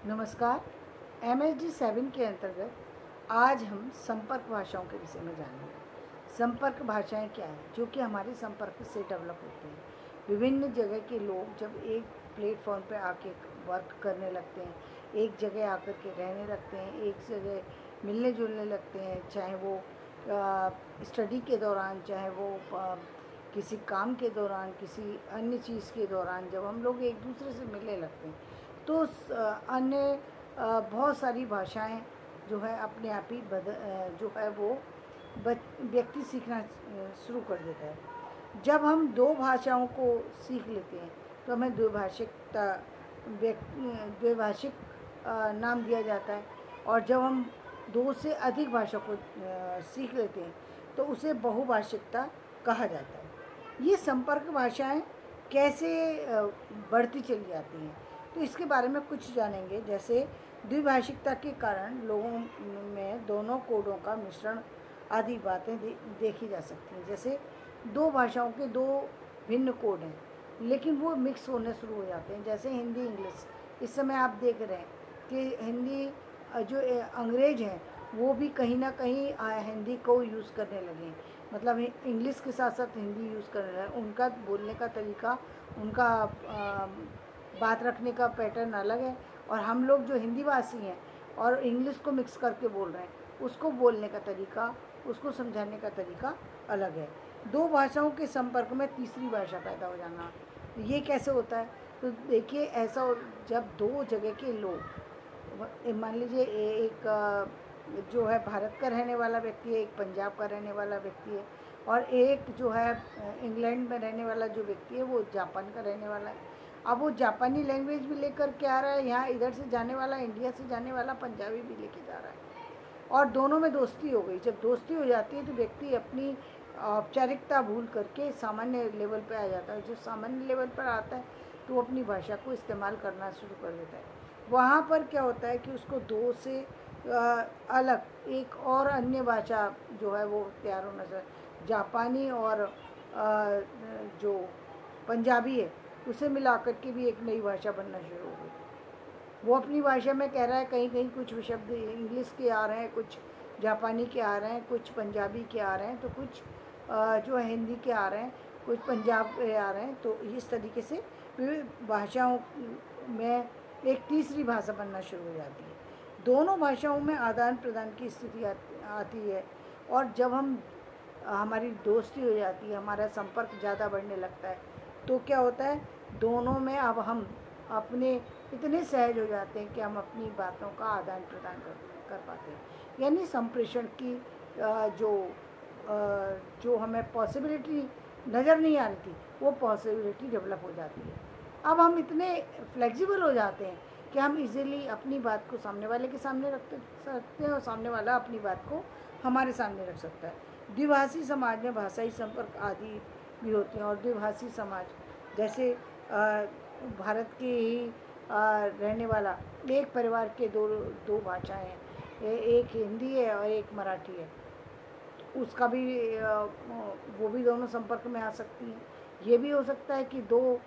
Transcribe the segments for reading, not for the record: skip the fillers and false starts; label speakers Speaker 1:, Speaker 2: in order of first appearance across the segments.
Speaker 1: नमस्कार। MSD 7 के अंतर्गत आज हम संपर्क भाषाओं के विषय में जानेंगे। संपर्क भाषाएं क्या हैं, जो कि हमारे संपर्क से डेवलप होते हैं। विभिन्न जगह के लोग जब एक प्लेटफॉर्म पर आके वर्क करने लगते हैं, एक जगह आकर के रहने लगते हैं, एक जगह मिलने जुलने लगते हैं, चाहे वो स्टडी के दौरान, चाहे वो किसी काम के दौरान, किसी अन्य चीज़ के दौरान, जब हम लोग एक दूसरे से मिलने लगते हैं तो अन्य बहुत सारी भाषाएं जो है अपने आप ही जो है वो व्यक्ति सीखना शुरू कर देता है। जब हम दो भाषाओं को सीख लेते हैं तो हमें द्विभाषिक नाम दिया जाता है, और जब हम दो से अधिक भाषा को सीख लेते हैं तो उसे बहुभाषिकता कहा जाता है। ये संपर्क भाषाएं कैसे बढ़ती चली जाती हैं, तो इसके बारे में कुछ जानेंगे। जैसे द्विभाषिकता के कारण लोगों में दोनों कोडों का मिश्रण आदि बातें देखी जा सकती हैं। जैसे दो भाषाओं के दो भिन्न कोड हैं, लेकिन वो मिक्स होने शुरू हो जाते हैं। जैसे हिंदी इंग्लिश, इस समय आप देख रहे हैं कि हिंदी जो अंग्रेज हैं वो भी कहीं ना कहीं हिंदी को यूज़ करने लगे हैं। मतलब इंग्लिश के साथ साथ हिंदी यूज़ करने लगे। उनका बोलने का तरीका, उनका बात रखने का पैटर्न अलग है, और हम लोग जो हिंदी भाषी हैं और इंग्लिश को मिक्स करके बोल रहे हैं, उसको बोलने का तरीका, उसको समझाने का तरीका अलग है। दो भाषाओं के संपर्क में तीसरी भाषा पैदा हो जाना, ये कैसे होता है? तो देखिए, ऐसा जब दो जगह के लोग, मान लीजिए एक जो है भारत का रहने वाला व्यक्ति है, एक पंजाब का रहने वाला व्यक्ति है, और एक जो है इंग्लैंड में रहने वाला जो व्यक्ति है वो जापान का रहने वाला है। अब वो जापानी लैंग्वेज भी लेकर के आ रहा है, यहाँ इधर से जाने वाला, इंडिया से जाने वाला पंजाबी भी लेके जा रहा है, और दोनों में दोस्ती हो गई। जब दोस्ती हो जाती है तो व्यक्ति अपनी औपचारिकता भूल करके सामान्य लेवल पे आ जाता है। जो सामान्य लेवल पर आता है तो वो अपनी भाषा को इस्तेमाल करना शुरू कर देता है। वहाँ पर क्या होता है कि उसको दो से अलग एक और अन्य भाषा जो है वो तैयार होना चाहिए। जापानी और जो पंजाबी है उसे मिला करके भी एक नई भाषा बनना शुरू हो गई। वो अपनी भाषा में कह रहा है, कहीं कहीं कुछ शब्द इंग्लिश के आ रहे हैं, कुछ जापानी के आ रहे हैं, कुछ पंजाबी के आ रहे हैं, तो कुछ जो है हिंदी के आ रहे हैं, कुछ पंजाब के आ रहे हैं। तो इस तरीके से भाषाओं में एक तीसरी भाषा बनना शुरू हो जाती है। दोनों भाषाओं में आदान प्रदान की स्थिति आती है, और जब हमारी दोस्ती हो जाती है, हमारा संपर्क ज़्यादा बढ़ने लगता है, तो क्या होता है, दोनों में अब हम अपने इतने सहज हो जाते हैं कि हम अपनी बातों का आदान प्रदान कर पाते हैं। यानी संप्रेषण की जो हमें पॉसिबिलिटी नज़र नहीं आ रही थी, वो पॉसिबिलिटी डेवलप हो जाती है। अब हम इतने फ्लेक्सिबल हो जाते हैं कि हम इजीली अपनी बात को सामने वाले के सामने रख सकते हैं, और सामने वाला अपनी बात को हमारे सामने रख सकता है। द्विभाषी समाज में भाषाई संपर्क आदि भी होते हैं, और द्विभाषी समाज जैसे भारत के ही रहने वाला एक परिवार के दो भाषाएं हैं, एक हिंदी है और एक मराठी है, उसका भी वो भी दोनों संपर्क में आ सकती हैं। ये भी हो सकता है कि दो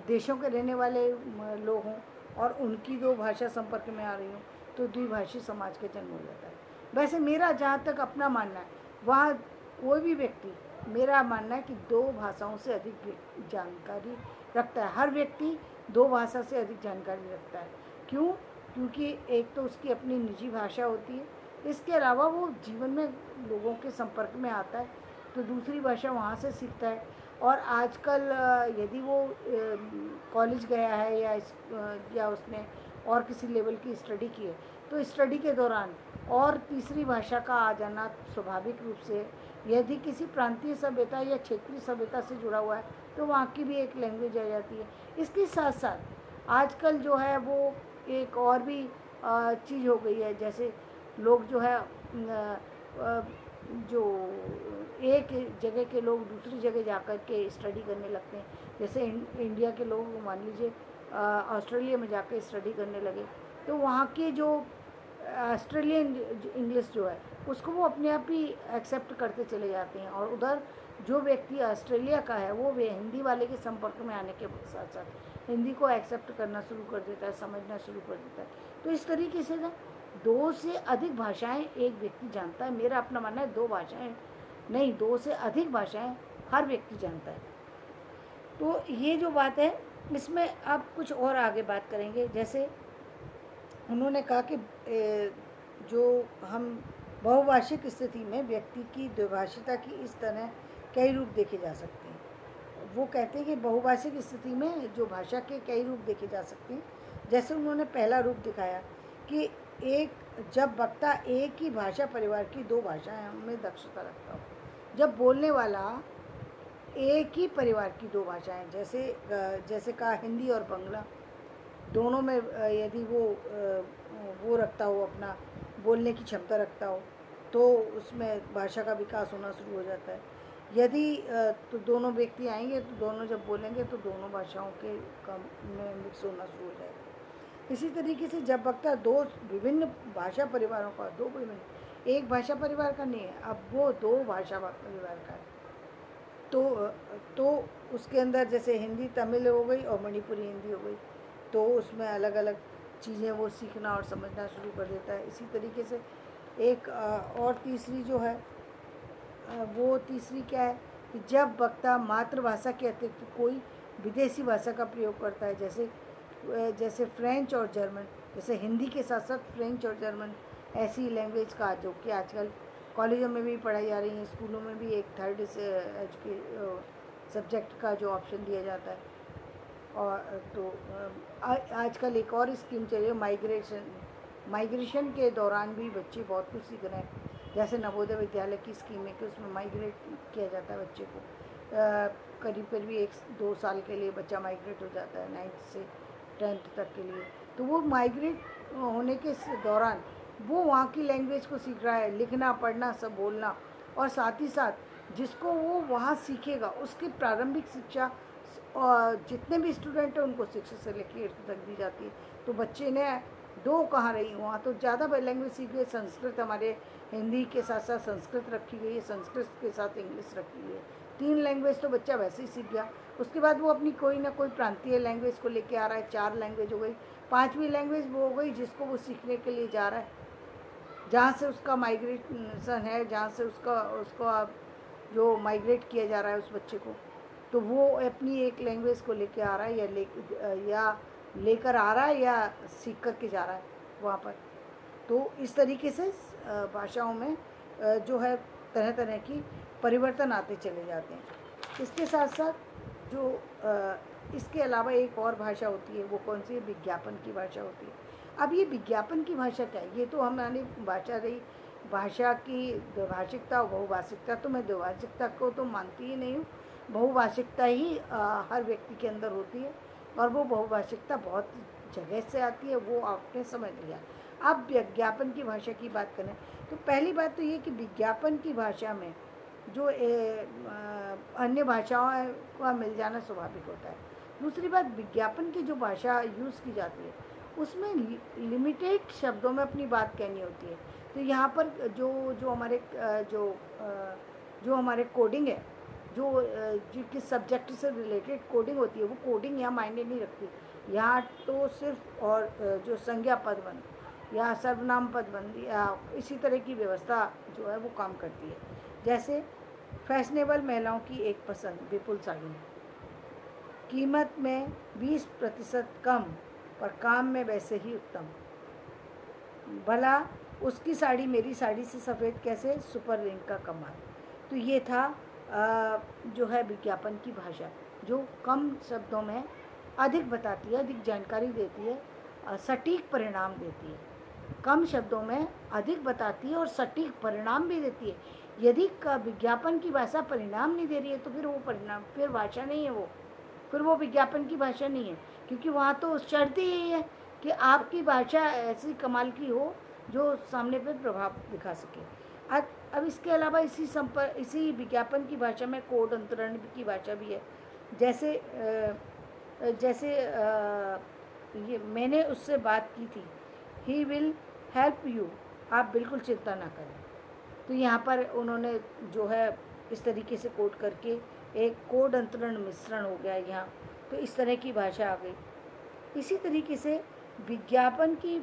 Speaker 1: देशों के रहने वाले लोग हों और उनकी दो भाषा संपर्क में आ रही हो, तो द्विभाषी समाज का जन्म हो जाता है। वैसे मेरा जहाँ तक अपना मानना है, वहाँ कोई भी व्यक्ति, मेरा मानना है कि दो भाषाओं से अधिक जानकारी रखता है। हर व्यक्ति दो भाषा से अधिक जानकारी रखता है। क्यों? क्योंकि एक तो उसकी अपनी निजी भाषा होती है, इसके अलावा वो जीवन में लोगों के संपर्क में आता है तो दूसरी भाषा वहाँ से सीखता है। और आजकल यदि वो कॉलेज गया है या उसने और किसी लेवल की स्टडी की है, तो स्टडी के दौरान और तीसरी भाषा का आ जाना स्वाभाविक रूप से, यदि किसी प्रांतीय सभ्यता या क्षेत्रीय सभ्यता से जुड़ा हुआ है तो वहाँ की भी एक लैंग्वेज आ जाती है। इसके साथ साथ आजकल जो है वो एक और भी चीज़ हो गई है। जैसे लोग जो है जो एक जगह के लोग दूसरी जगह जाकर के स्टडी करने लगते हैं। जैसे इंडिया के लोग मान लीजिए ऑस्ट्रेलिया में जाकर स्टडी करने लगे, तो वहाँ के जो ऑस्ट्रेलियन इंग्लिश जो है उसको वो अपने आप ही एक्सेप्ट करते चले जाते हैं, और उधर जो व्यक्ति ऑस्ट्रेलिया का है वो वे हिंदी वाले के संपर्क में आने के साथ साथ हिंदी को एक्सेप्ट करना शुरू कर देता है, समझना शुरू कर देता है। तो इस तरीके से ना 2 से अधिक भाषाएं एक व्यक्ति जानता है। मेरा अपना मानना है 2 भाषाएं नहीं, 2 से अधिक भाषाएं हर व्यक्ति जानता है। तो ये जो बात है, इसमें अब कुछ और आगे बात करेंगे। जैसे उन्होंने कहा कि जो हम बहुभाषिक स्थिति में व्यक्ति की द्विभाषिता की इस तरह कई रूप देखे जा सकते हैं। वो कहते हैं कि बहुभाषिक स्थिति में जो भाषा के कई रूप देखे जा सकते हैं। जैसे उन्होंने पहला रूप दिखाया कि जब वक्ता एक ही भाषा परिवार की 2 भाषाएं में दक्षता रखता हो। जब बोलने वाला एक ही परिवार की 2 भाषाएं, जैसे कहा हिंदी और बांग्ला, दोनों में यदि वो रखता हो, अपना बोलने की क्षमता रखता हो, तो उसमें भाषा का विकास होना शुरू हो जाता है। यदि तो दोनों व्यक्ति आएंगे तो दोनों जब बोलेंगे तो दोनों भाषाओं के में मिक्स होना शुरू हो जाएगा। इसी तरीके से जब वक्ता 2 विभिन्न भाषा परिवारों का, 2 विभिन्न, एक भाषा परिवार का नहीं है, अब वो 2 भाषा परिवार का है, तो उसके अंदर जैसे हिंदी तमिल हो गई और मणिपुरी हिंदी हो गई, तो उसमें अलग अलग चीज़ें वो सीखना और समझना शुरू कर देता है। इसी तरीके से एक और तीसरी जो है, वो तीसरी क्या है कि जब वक्ता मातृभाषा के अतिरिक्त कोई विदेशी भाषा का प्रयोग करता है, जैसे फ्रेंच और जर्मन, जैसे हिंदी के साथ साथ फ्रेंच और जर्मन ऐसी लैंग्वेज का, जो कि आजकल कॉलेजों में भी पढ़ाई जा रही है, स्कूलों में भी एक 3rd सब्जेक्ट का जो ऑप्शन दिया जाता है। और तो आजकल एक और स्कीम चल रही है, माइग्रेशन के दौरान भी बच्चे बहुत कुछ सीख रहे हैं। जैसे नवोदय विद्यालय की स्कीम है कि उसमें माइग्रेट किया जाता है बच्चे को, करीब 1-2 साल के लिए बच्चा माइग्रेट हो जाता है, 9th से 10th तक के लिए। तो वो माइग्रेट होने के दौरान वो वहाँ की लैंग्वेज को सीख रहा है, लिखना पढ़ना सब बोलना, और साथ ही साथ जिसको वो वहाँ सीखेगा उसकी प्रारंभिक शिक्षा और जितने भी स्टूडेंट हैं उनको 6 से लेकर 8th तक दी जाती है। तो बच्चे ने 2 कहाँ रही, वहाँ तो ज़्यादा लैंग्वेज सीख गए। संस्कृत, हमारे हिंदी के साथ साथ संस्कृत रखी गई है, संस्कृत के साथ इंग्लिश रखी गई है, 3 लैंग्वेज तो बच्चा वैसे ही सीख गया। उसके बाद वो अपनी कोई ना कोई प्रांतीय लैंग्वेज को लेके आ रहा है, 4 लैंग्वेज हो गई, 5वीं लैंग्वेज वो हो गई जिसको वो सीखने के लिए जा रहा है, जहाँ से उसका माइग्रेशन है, जहाँ से उसको जो माइग्रेट किया जा रहा है उस बच्चे को, तो वो अपनी एक लैंग्वेज को लेके आ रहा है या लेकर आ रहा है या सीख कर के जा रहा है वहाँ पर। तो इस तरीके से भाषाओं में जो है तरह तरह की परिवर्तन आते चले जाते हैं। इसके साथ साथ जो इसके अलावा एक और भाषा होती है, वो कौन सी है? विज्ञापन की भाषा होती है। अब ये विज्ञापन की भाषा क्या है? ये तो हमारी भाषा रही, भाषा की द्विभाषिकता और बहुभाषिकता। तो मैं द्विभाषिकता को तो मानती ही नहीं हूँ, बहुभाषिकता ही हर व्यक्ति के अंदर होती है, और वो बहुभाषिकता बहुत जगह से आती है, वो आपने समझ लिया। अब विज्ञापन की भाषा की बात करें तो पहली बात तो ये कि विज्ञापन की भाषा में जो अन्य भाषाओं का मिल जाना स्वाभाविक होता है। दूसरी बात, विज्ञापन की जो भाषा यूज़ की जाती है उसमें लिमिटेड शब्दों में अपनी बात कहनी होती है। तो यहाँ पर जो हमारे कोडिंग है, जो किस सब्जेक्ट से रिलेटेड कोडिंग होती है, वो कोडिंग यहाँ मायने नहीं रखती। यहाँ तो सिर्फ और जो संज्ञा पदबंध या सर्वनाम पदबंध या इसी तरह की व्यवस्था जो है वो काम करती है। जैसे फैशनेबल महिलाओं की एक पसंद विपुल साड़ी, कीमत में 20% कम पर काम में वैसे ही उत्तम, भला उसकी साड़ी मेरी साड़ी से सफ़ेद कैसे, सुपर रिंग का कमाल। तो ये था जो है विज्ञापन की भाषा, जो कम शब्दों में अधिक बताती है, अधिक जानकारी देती है, सटीक परिणाम देती है। कम शब्दों में अधिक बताती है और सटीक परिणाम भी देती है। यदि विज्ञापन की भाषा परिणाम नहीं दे रही है तो फिर भाषा नहीं है वो, फिर वो विज्ञापन की भाषा नहीं है, क्योंकि वहाँ तो शर्त ही यही है कि आपकी भाषा ऐसी कमाल की हो जो सामने पर प्रभाव दिखा सके। अब इसके अलावा इसी विज्ञापन की भाषा में कोड अंतरण की भाषा भी है। जैसे ये मैंने उससे बात की थी, ही विल हेल्प यू, आप बिल्कुल चिंता ना करें। तो यहाँ पर उन्होंने जो है इस तरीके से कोड करके एक कोड अंतरण मिश्रण हो गया यहाँ। तो इस तरह की भाषा आ गई। इसी तरीके से विज्ञापन की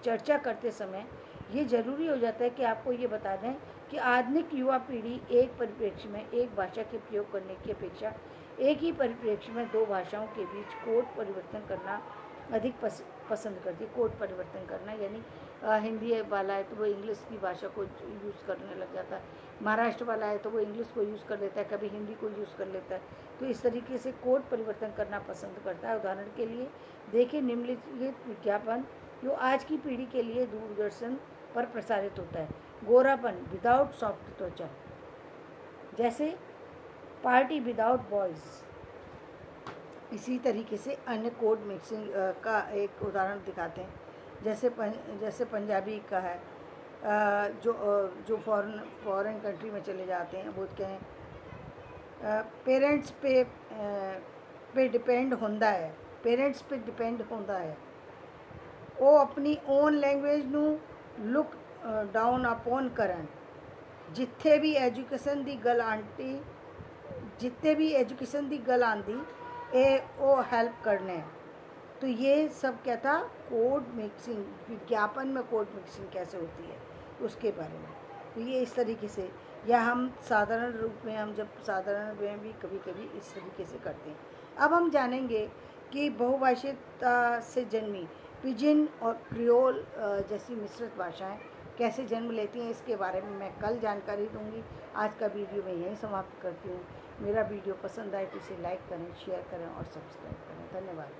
Speaker 1: चर्चा करते समय ये ज़रूरी हो जाता है कि आपको ये बता दें कि आधुनिक युवा पीढ़ी एक परिप्रेक्ष्य में एक भाषा के प्रयोग करने की अपेक्षा एक ही परिप्रेक्ष्य में दो भाषाओं के बीच कोड परिवर्तन करना अधिक पसंद करती है। कोड परिवर्तन करना यानी हिंदी वाला है तो वो इंग्लिश की भाषा को यूज़ करने लग जाता है, महाराष्ट्र वाला है तो वो इंग्लिश को यूज़ कर लेता है, कभी हिंदी को यूज़ कर लेता है। तो इस तरीके से कोड परिवर्तन करना पसंद करता है। उदाहरण के लिए देखिए निम्नलिखित विज्ञापन जो आज की पीढ़ी के लिए दूरदर्शन पर प्रसारित होता है। गोरापन विदाउट सॉफ्ट त्वचा, जैसे पार्टी विदाउट बॉयज़। इसी तरीके से अन्य कोड मिक्सिंग का एक उदाहरण दिखाते हैं। जैसे पंजाबी का है, जो फॉरेन कंट्री में चले जाते हैं वो कहें पेरेंट्स पे डिपेंड होंदा है, पेरेंट्स पे डिपेंड होंदा है। वो अपनी ओन लैंग्वेज नू लुक डाउन अपॉन करन, जिथे भी एजुकेशन दी गल आंदी वो हेल्प करने। तो ये सब क्या था, कोड मिक्सिंग, विज्ञापन में कोड मिक्सिंग कैसे होती है उसके बारे में। तो ये इस तरीके से, या हम साधारण रूप में साधारण में भी कभी कभी इस तरीके से करते हैं। अब हम जानेंगे कि बहुभाषिकता से जन्मी पिजिन और क्रियोल जैसी मिश्रित भाषाएं कैसे जन्म लेती हैं, इसके बारे में मैं कल जानकारी दूंगी। आज का वीडियो मैं यहीं समाप्त करती हूँ। मेरा वीडियो पसंद आए तो इसे लाइक करें, शेयर करें और सब्सक्राइब करें। धन्यवाद।